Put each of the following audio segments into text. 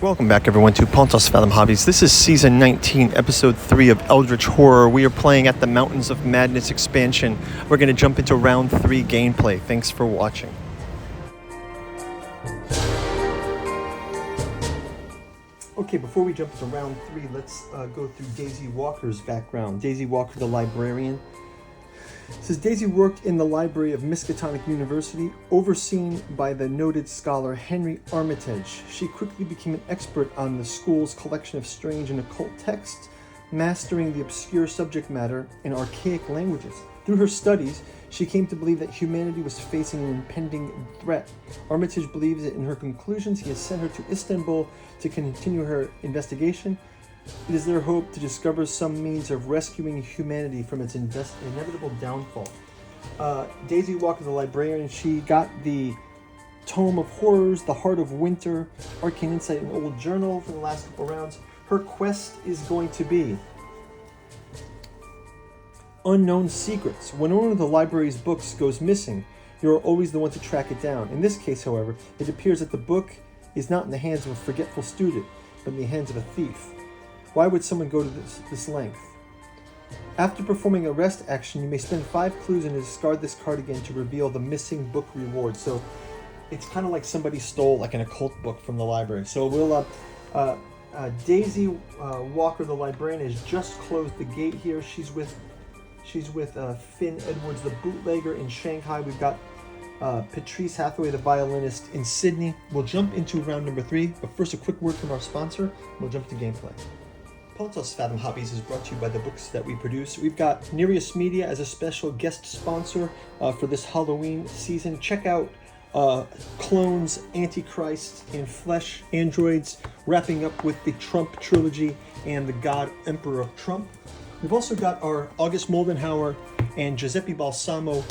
Welcome back, everyone, to Pontos Fathom Hobbies. This is Season 19, Episode 3 of Eldritch Horror. We are playing at the Mountains of Madness expansion. We're going to jump into Round 3 gameplay. Thanks for watching. Okay, before we jump into Round 3, let's go through Daisy Walker's background. Daisy Walker, the librarian. It says Daisy worked in the library of Miskatonic University, overseen by the noted scholar Henry Armitage. She quickly became an expert on the school's collection of strange and occult texts, mastering the obscure subject matter in archaic languages. Through her studies, she came to believe that humanity was facing an impending threat. Armitage believes that in her conclusions, he has sent her to Istanbul to continue her investigation. It is their hope to discover some means of rescuing humanity from its inevitable downfall. Daisy Walker, the librarian, she got the Tome of Horrors, The Heart of Winter, Arcane Insight, and Old Journal for the last couple rounds. Her quest is going to be Unknown Secrets. When one of the library's books goes missing, you are always the one to track it down. In this case, however, it appears that the book is not in the hands of a forgetful student, but in the hands of a thief. Why would someone go to this length? After performing a rest action, you may spend 5 clues and discard this card again to reveal the missing book reward. So it's kind of like somebody stole like an occult book from the library. So we'll Daisy Walker, the librarian, has just closed the gate here. She's with Finn Edwards, the bootlegger in Shanghai. We've got Patrice Hathaway, the violinist in Sydney. We'll jump into round number 3, but first a quick word from our sponsor. We'll jump to gameplay. Pontos Fathom Hobbies is brought to you by the books that we produce. We've got Nereus Media as a special guest sponsor for this Halloween season. Check out Clones, Antichrist, and Flesh Androids, wrapping up with the Trump trilogy and the God Emperor Trump. We've also got our August Moldenhauer and Giuseppe Balsamo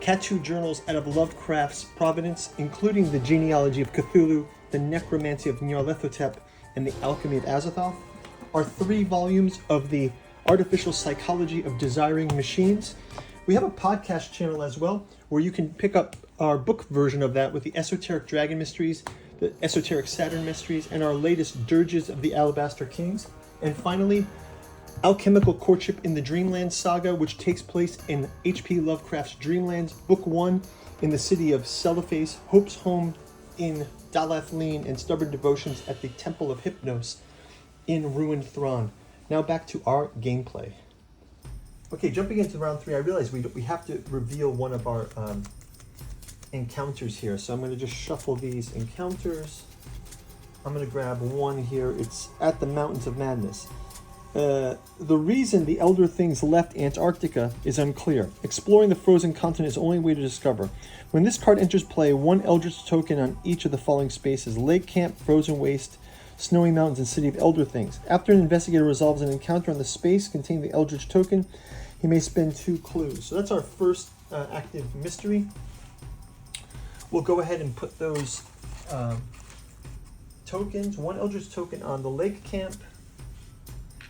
Catu journals out of Lovecraft's Providence, including the Genealogy of Cthulhu, the Necromancy of Nyarlathotep, and the Alchemy of Azathoth. Our 3 volumes of the Artificial Psychology of Desiring Machines. We have a podcast channel as well, where you can pick up our book version of that with the Esoteric Dragon Mysteries, the Esoteric Saturn Mysteries, and our latest Dirges of the Alabaster Kings. And finally, Alchemical Courtship in the Dreamland Saga, which takes place in H.P. Lovecraft's Dreamlands, Book 1 in the city of Celophace, Hope's Home in Dalathleen, and Stubborn Devotions at the Temple of Hypnos in Ruined Thrawn. Now back to our gameplay. Okay, jumping into round 3, I realize we have to reveal one of our encounters here. So I'm going to just shuffle these encounters. I'm going to grab one here. It's at the Mountains of Madness. The reason the Elder Things left Antarctica is unclear. Exploring the frozen continent is the only way to discover. When this card enters play, 1 Eldritch token on each of the following spaces: Lake Camp, Frozen Waste, Snowy Mountains, and City of Elder Things. After an investigator resolves an encounter on the space containing the Eldritch token, he may spend 2 clues. So that's our first active mystery. We'll go ahead and put those tokens. 1 Eldritch token on the Lake Camp.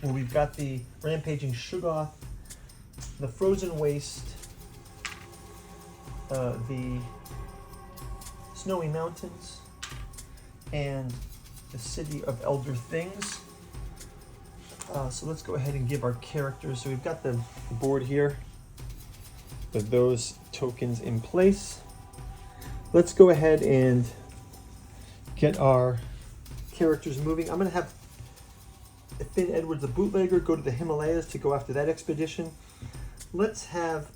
And we've got the Rampaging Shuggoth, the Frozen Waste, the Snowy Mountains, and the City of Elder Things. So let's go ahead and give our characters. So we've got the board here with those tokens in place. Let's go ahead and get our characters moving. I'm going to have Finn Edwards, the bootlegger, go to the Himalayas to go after that expedition. Let's have...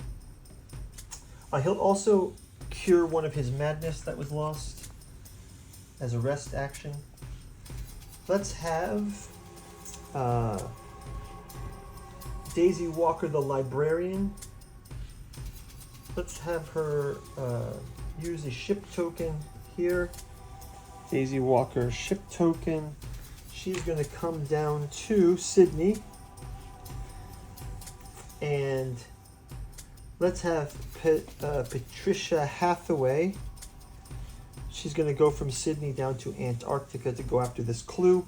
he'll also cure one of his madness that was lost as a rest action. Let's have Daisy Walker, the librarian. Let's have her use a ship token here. Daisy Walker, ship token. She's going to come down to Sydney. And let's have Patricia Hathaway. She's going to go from Sydney down to Antarctica to go after this clue.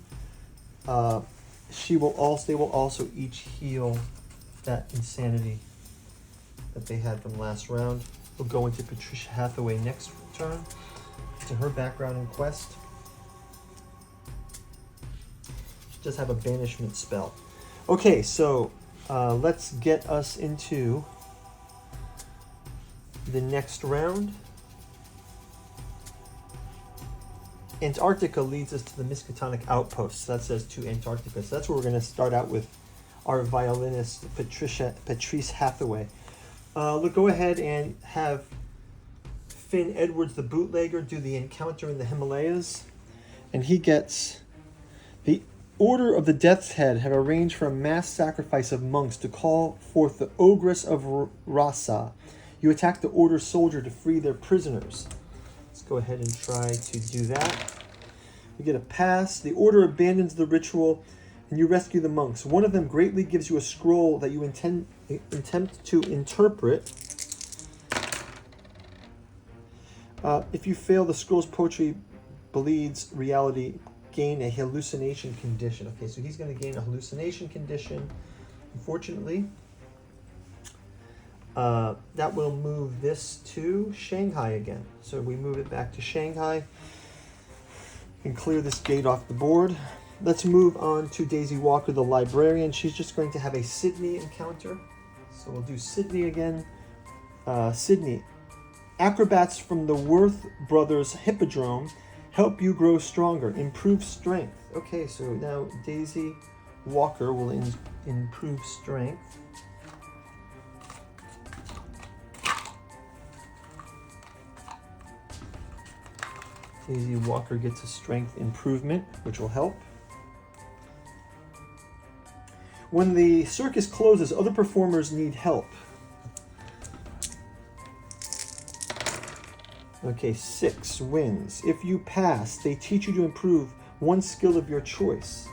They will also each heal that insanity that they had from last round. We'll go into Patricia Hathaway next turn to her background and quest. just have a banishment spell. Okay, so let's get us into the next round. Antarctica leads us to the Miskatonic Outpost. So that says to Antarctica. So that's where we're going to start out with our violinist, Patrice Hathaway. Go ahead and have Finn Edwards, the bootlegger, do the encounter in the Himalayas. And he gets the Order of the Death's Head have arranged for a mass sacrifice of monks to call forth the Ogress of Rasa. You attack the Order's soldier to free their prisoners. Let's go ahead and try to do that. We get a pass. The Order abandons the ritual and you rescue the monks. One of them greatly gives you a scroll that you attempt to interpret. If you fail, the scroll's poetry bleeds reality. Gain a hallucination condition. Okay, so he's going to gain a hallucination condition. Unfortunately, that will move this to Shanghai again. So we move it back to Shanghai and clear this gate off the board. Let's move on to Daisy Walker, the librarian. She's just going to have a Sydney encounter. So we'll do Sydney again. Sydney. Acrobats from the Worth Brothers Hippodrome help you grow stronger. Improve strength. Okay, so now Daisy Walker will improve strength. Daisy Walker gets a strength improvement, which will help. When the circus closes, other performers need help. Okay, 6 wins. If you pass, they teach you to improve one skill of your choice.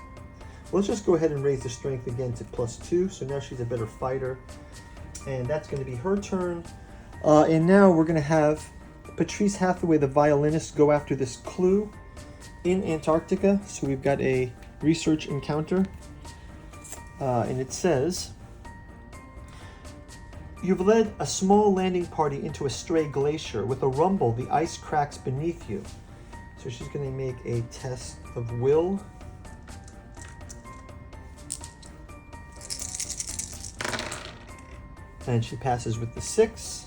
Let's just go ahead and raise the strength again to +2. So now she's a better fighter. And that's going to be her turn. And now we're going to have Patrice Hathaway, the violinist, go after this clue in Antarctica. So we've got a research encounter. And it says, you've led a small landing party into a stray glacier. With a rumble, the ice cracks beneath you. So she's going to make a test of will. And she passes with the 6.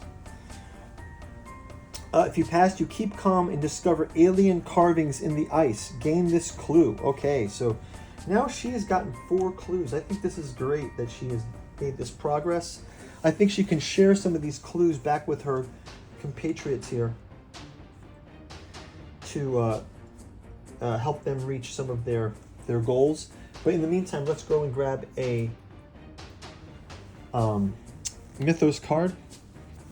If you pass, you keep calm and discover alien carvings in the ice. Gain this clue. Okay, so now she has gotten 4 clues. I think this is great that she has made this progress. I think she can share some of these clues back with her compatriots here to help them reach some of their goals. But in the meantime, let's go and grab a Mythos card.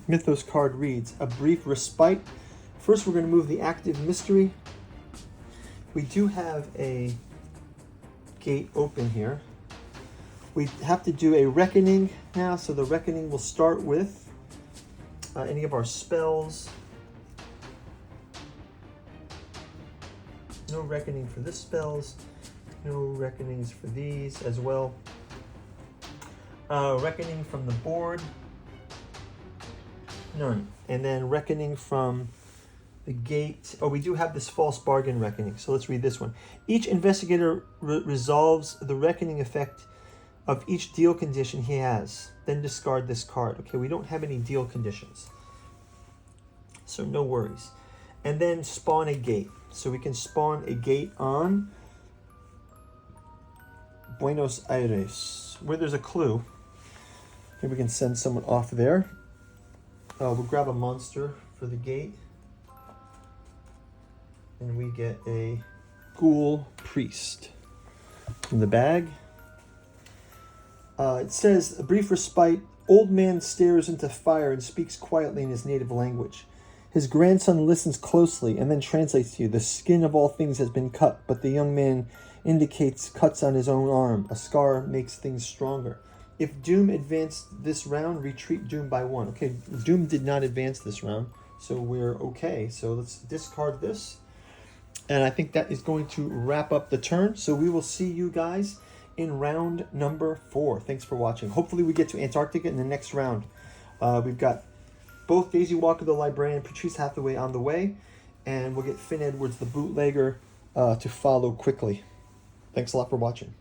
Mythos card reads, a brief respite. First, we're going to move the active mystery. We do have a gate open here. We have to do a reckoning now, so the reckoning will start with any of our spells. No reckoning for this spells. No reckonings for these as well. Reckoning from the board. None. And then reckoning from the gate. Oh, we do have this false bargain reckoning. So let's read this one. Each investigator resolves the reckoning effect of each deal condition he has. Then discard this card. Okay, we don't have any deal conditions. So no worries. And then spawn a gate. So we can spawn a gate on Buenos Aires, where there's a clue. Maybe we can send someone off there. We'll grab a monster for the gate. And we get a ghoul priest in the bag. It says, a brief respite. Old man stares into fire and speaks quietly in his native language. His grandson listens closely and then translates to you. The skin of all things has been cut, but the young man indicates cuts on his own arm. A scar makes things stronger. If Doom advanced this round, retreat Doom by 1. Okay, Doom did not advance this round, so we're okay. So let's discard this. And I think that is going to wrap up the turn. So we will see you guys in round number 4. Thanks for watching. Hopefully we get to Antarctica in the next round. We've got both Daisy Walker, the librarian, Patrice Hathaway on the way, and we'll get Finn Edwards, the bootlegger, to follow quickly. Thanks a lot for watching.